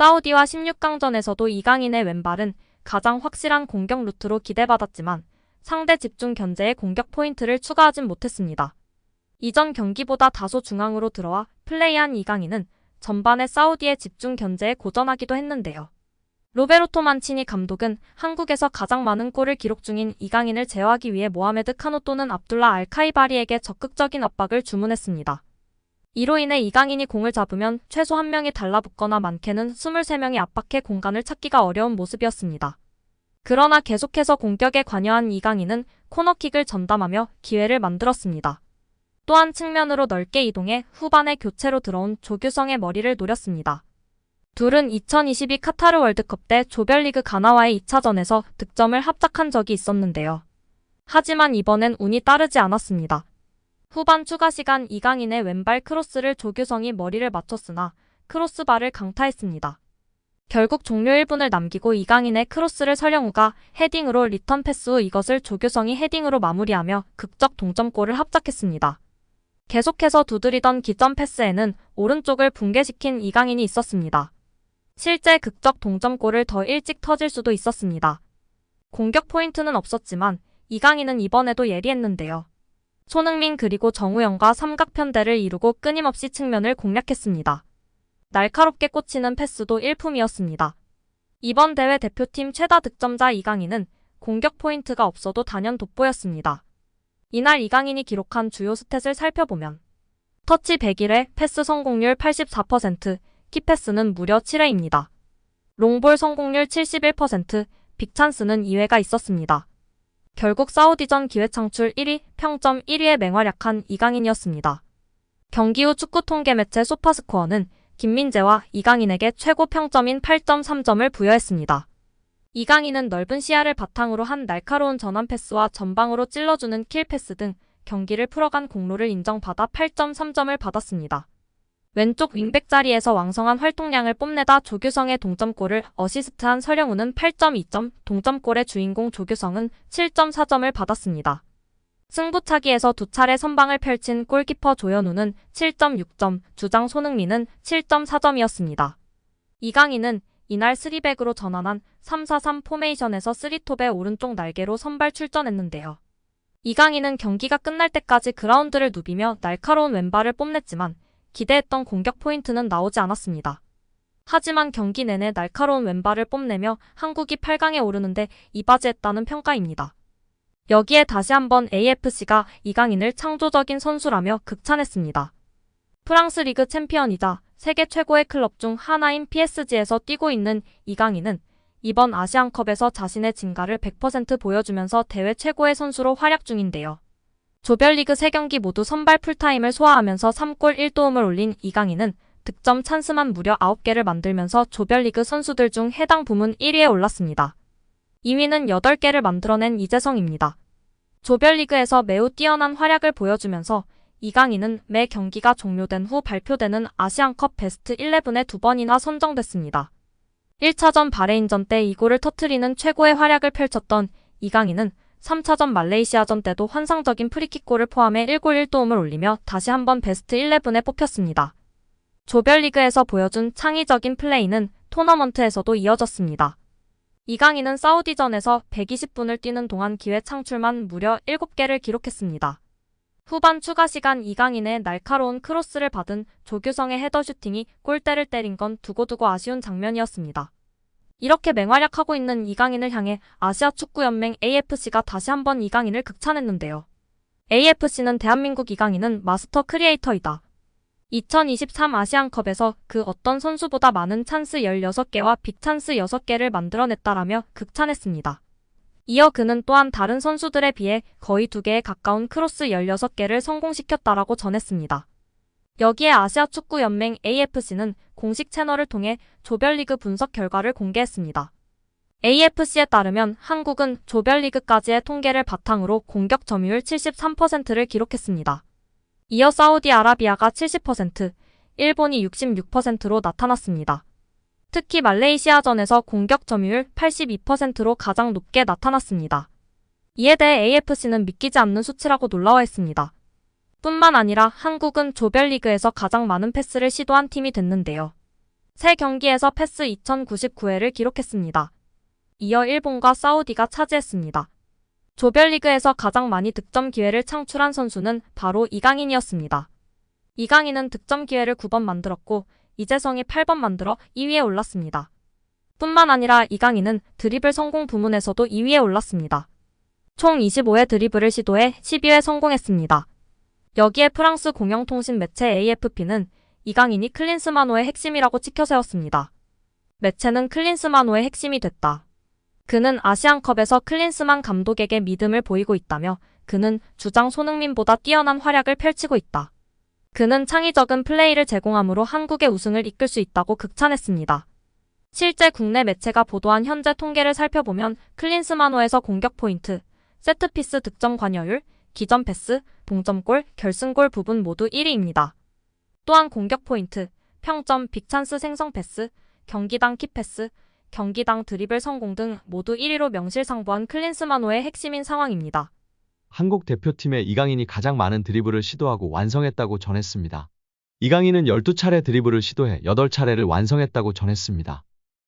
사우디와 16강전에서도 이강인의 왼발은 가장 확실한 공격 루트로 기대받았지만 상대 집중 견제에 공격 포인트를 추가하진 못했습니다. 이전 경기보다 다소 중앙으로 들어와 플레이한 이강인은 전반에 사우디의 집중 견제에 고전하기도 했는데요. 로베르토 만치니 감독은 한국에서 가장 많은 골을 기록 중인 이강인을 제어하기 위해 모하메드 카노 또는 압둘라 알카이바리에게 적극적인 압박을 주문했습니다. 이로 인해 이강인이 공을 잡으면 최소 한 명이 달라붙거나 많게는 23명이 압박해 공간을 찾기가 어려운 모습이었습니다. 그러나 계속해서 공격에 관여한 이강인은 코너킥을 전담하며 기회를 만들었습니다. 또한 측면으로 넓게 이동해 후반에 교체로 들어온 조규성의 머리를 노렸습니다. 둘은 2022 카타르 월드컵 때 조별리그 가나와의 2차전에서 득점을 합작한 적이 있었는데요. 하지만 이번엔 운이 따르지 않았습니다. 후반 추가 시간 이강인의 왼발 크로스를 조규성이 머리를 맞췄으나 크로스바를 강타했습니다. 결국 종료 1분을 남기고 이강인의 크로스를 설영우가 헤딩으로 리턴 패스 후 이것을 조규성이 헤딩으로 마무리하며 극적 동점골을 합작했습니다. 계속해서 두드리던 기점 패스에는 오른쪽을 붕괴시킨 이강인이 있었습니다. 실제 극적 동점골을 더 일찍 터질 수도 있었습니다. 공격 포인트는 없었지만 이강인은 이번에도 예리했는데요. 손흥민 그리고 정우영과 삼각편대를 이루고 끊임없이 측면을 공략했습니다. 날카롭게 꽂히는 패스도 일품이었습니다. 이번 대회 대표팀 최다 득점자 이강인은 공격 포인트가 없어도 단연 돋보였습니다. 이날 이강인이 기록한 주요 스탯을 살펴보면 터치 101회, 패스 성공률 84%, 키패스는 무려 7회입니다. 롱볼 성공률 71%, 빅찬스는 2회가 있었습니다. 결국 사우디전 기회창출 1위, 평점 1위에 맹활약한 이강인이었습니다. 경기 후 축구 통계 매체 소파스코어는 김민재와 이강인에게 최고 평점인 8.3점을 부여했습니다. 이강인은 넓은 시야를 바탕으로 한 날카로운 전환 패스와 전방으로 찔러주는 킬 패스 등 경기를 풀어간 공로를 인정받아 8.3점을 받았습니다. 왼쪽 윙백 자리에서 왕성한 활동량을 뽐내다 조규성의 동점골을 어시스트한 설영우는 8.2점, 동점골의 주인공 조규성은 7.4점을 받았습니다. 승부차기에서 두 차례 선방을 펼친 골키퍼 조현우는 7.6점, 주장 손흥민은 7.4점이었습니다. 이강인은 이날 3백으로 전환한 3-4-3 포메이션에서 3톱의 오른쪽 날개로 선발 출전했는데요. 이강인은 경기가 끝날 때까지 그라운드를 누비며 날카로운 왼발을 뽐냈지만 기대했던 공격 포인트는 나오지 않았습니다. 하지만 경기 내내 날카로운 왼발을 뽐내며 한국이 8강에 오르는데 이바지했다는 평가입니다. 여기에 다시 한번 AFC가 이강인을 창조적인 선수라며 극찬했습니다. 프랑스 리그 챔피언이자 세계 최고의 클럽 중 하나인 PSG에서 뛰고 있는 이강인은 이번 아시안컵에서 자신의 진가를 100% 보여주면서 대회 최고의 선수로 활약 중인데요. 조별리그 3경기 모두 선발 풀타임을 소화하면서 3골 1도움을 올린 이강인은 득점 찬스만 무려 9개를 만들면서 조별리그 선수들 중 해당 부문 1위에 올랐습니다. 2위는 8개를 만들어낸 이재성입니다. 조별리그에서 매우 뛰어난 활약을 보여주면서 이강인은 매 경기가 종료된 후 발표되는 아시안컵 베스트 11에 2번이나 선정됐습니다. 1차전 바레인전 때 2골을 터뜨리는 최고의 활약을 펼쳤던 이강인은 3차전 말레이시아전 때도 환상적인 프리킥골을 포함해 1골 1도움을 올리며 다시 한번 베스트 11에 뽑혔습니다. 조별리그에서 보여준 창의적인 플레이는 토너먼트에서도 이어졌습니다. 이강인은 사우디전에서 120분을 뛰는 동안 기회 창출만 무려 7개를 기록했습니다. 후반 추가 시간 이강인의 날카로운 크로스를 받은 조규성의 헤더 슈팅이 골대를 때린 건 두고두고 아쉬운 장면이었습니다. 이렇게 맹활약하고 있는 이강인을 향해 아시아축구연맹 AFC가 다시 한번 이강인을 극찬했는데요. AFC는 대한민국 이강인은 마스터 크리에이터이다. 2023 아시안컵에서 그 어떤 선수보다 많은 찬스 16개와 빅찬스 6개를 만들어냈다라며 극찬했습니다. 이어 그는 또한 다른 선수들에 비해 거의 2개에 가까운 크로스 16개를 성공시켰다라고 전했습니다. 여기에 아시아축구연맹 AFC는 공식 채널을 통해 조별리그 분석 결과를 공개했습니다. AFC에 따르면 한국은 조별리그까지의 통계를 바탕으로 공격 점유율 73%를 기록했습니다. 이어 사우디아라비아가 70%, 일본이 66%로 나타났습니다. 특히 말레이시아전에서 공격 점유율 82%로 가장 높게 나타났습니다. 이에 대해 AFC는 믿기지 않는 수치라고 놀라워했습니다. 뿐만 아니라 한국은 조별리그에서 가장 많은 패스를 시도한 팀이 됐는데요. 3경기에서 패스 2099회를 기록했습니다. 이어 일본과 사우디가 차지했습니다. 조별리그에서 가장 많이 득점 기회를 창출한 선수는 바로 이강인이었습니다. 이강인은 득점 기회를 9번 만들었고 이재성이 8번 만들어 2위에 올랐습니다. 뿐만 아니라 이강인은 드리블 성공 부문에서도 2위에 올랐습니다. 총 25회 드리블을 시도해 12회 성공했습니다. 여기에 프랑스 공영통신 매체 AFP는 이강인이 클린스만호의 핵심이라고 치켜세웠습니다. 매체는 클린스만호의 핵심이 됐다. 그는 아시안컵에서 클린스만 감독에게 믿음을 보이고 있다며 그는 주장 손흥민보다 뛰어난 활약을 펼치고 있다. 그는 창의적인 플레이를 제공함으로 한국의 우승을 이끌 수 있다고 극찬했습니다. 실제 국내 매체가 보도한 현재 통계를 살펴보면 클린스만호에서 공격 포인트, 세트피스 득점 관여율, 기전 패스, 동점골, 결승골 부분 모두 1위입니다. 또한 공격 포인트, 평점, 빅찬스 생성 패스, 경기당 키패스, 경기당 드리블 성공 등 모두 1위로 명실상부한 클린스만호의 핵심인 상황입니다. 한국 대표팀의 이강인이 가장 많은 드리블을 시도하고 완성했다고 전했습니다. 이강인은 12차례 드리블을 시도해 8차례를 완성했다고 전했습니다.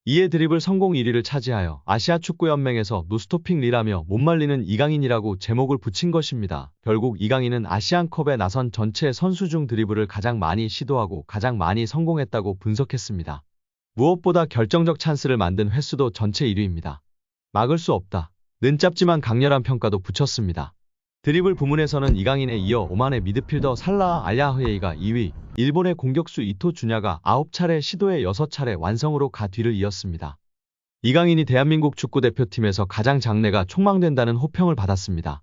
이에 드리블 성공 1위를 차지하여 아시아축구연맹에서 노스토핑 리라며 못 말리는 이강인이라고 제목을 붙인 것입니다. 결국 이강인은 아시안컵에 나선 전체 선수 중 드리블을 가장 많이 시도하고 가장 많이 성공했다고 분석했습니다. 무엇보다 결정적 찬스를 만든 횟수도 전체 1위입니다. 막을 수 없다. 는 짧지만 강렬한 평가도 붙였습니다. 드리블 부문에서는 이강인에 이어 오만의 미드필더 살라아 알야흐예이가 2위, 일본의 공격수 이토 주냐가 9차례 시도에 6차례 완성으로 가 뒤를 이었습니다. 이강인이 대한민국 축구대표팀에서 가장 장래가 촉망된다는 호평을 받았습니다.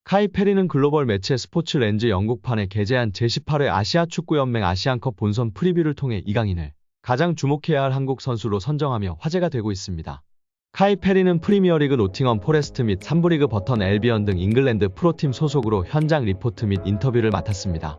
카이 페리는 글로벌 매체 스포츠 렌즈 영국판에 게재한 제18회 아시아축구연맹 아시안컵 본선 프리뷰를 통해 이강인을 가장 주목해야 할 한국 선수로 선정하며 화제가 되고 있습니다. 카이 페리는 프리미어리그 노팅엄 포레스트 및 3부 리그 버턴 엘비언 등 잉글랜드 프로팀 소속으로 현장 리포트 및 인터뷰를 맡았습니다.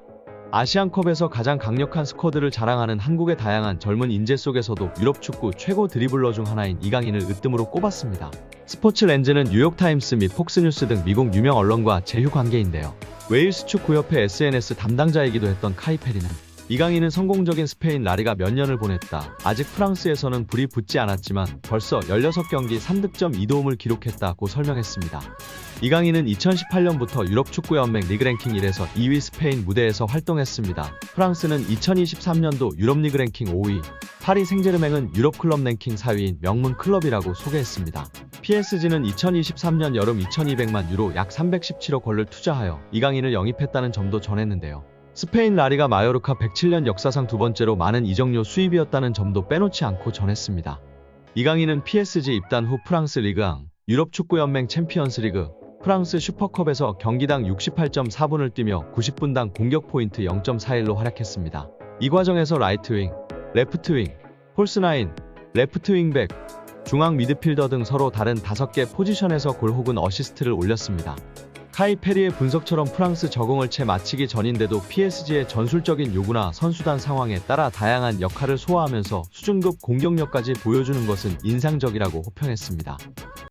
아시안컵에서 가장 강력한 스쿼드를 자랑하는 한국의 다양한 젊은 인재 속에서도 유럽 축구 최고 드리블러 중 하나인 이강인을 으뜸으로 꼽았습니다. 스포츠 렌즈는 뉴욕타임스 및 폭스뉴스 등 미국 유명 언론과 제휴 관계인데요. 웨일스 축구협회 SNS 담당자이기도 했던 카이 페리는 이강인은 성공적인 스페인 라리가 몇 년을 보냈다. 아직 프랑스에서는 불이 붙지 않았지만 벌써 16경기 3득점 2도움을 기록했다고 설명했습니다. 이강인은 2018년부터 유럽축구연맹 리그랭킹 1에서 2위 스페인 무대에서 활동했습니다. 프랑스는 2023년도 유럽리그 랭킹 5위, 파리 생제르맹은 유럽클럽 랭킹 4위인 명문 클럽이라고 소개했습니다. PSG는 2023년 여름 2200만 유로 약 317억 원을 투자하여 이강인을 영입했다는 점도 전했는데요. 스페인 라리가 마요르카 107년 역사상 두 번째로 많은 이적료 수입이었다는 점도 빼놓지 않고 전했습니다. 이강인은 PSG 입단 후 프랑스 리그앙, 유럽축구연맹 챔피언스리그, 프랑스 슈퍼컵에서 경기당 68.4분을 뛰며 90분당 공격 포인트 0.41로 활약했습니다. 이 과정에서 라이트윙, 레프트윙, 폴스나인, 레프트윙백, 중앙 미드필더 등 서로 다른 5개 포지션에서 골 혹은 어시스트를 올렸습니다. 카이 페리의 분석처럼 프랑스 적응을 채 마치기 전인데도 PSG의 전술적인 요구나 선수단 상황에 따라 다양한 역할을 소화하면서 수준급 공격력까지 보여주는 것은 인상적이라고 호평했습니다.